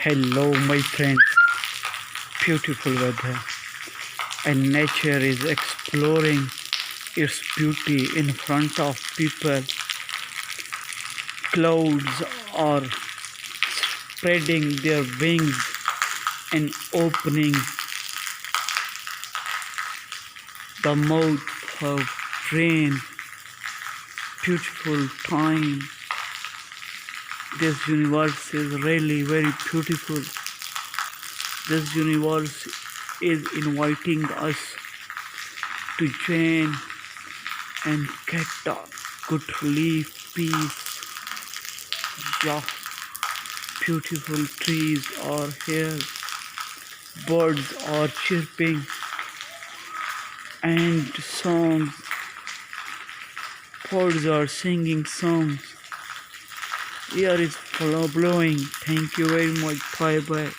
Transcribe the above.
Hello, my friends. Beautiful weather, and nature is exploring its beauty in front of people. Clouds are spreading their wings and opening the mouth of rain. Beautiful time. This universe is really very beautiful. This universe is inviting us to join and get a good relief, peace. Yeah, beautiful trees are here, birds are chirping, and songs, birds are singing songs. Air is blowing. Thank you very much. Bye bye.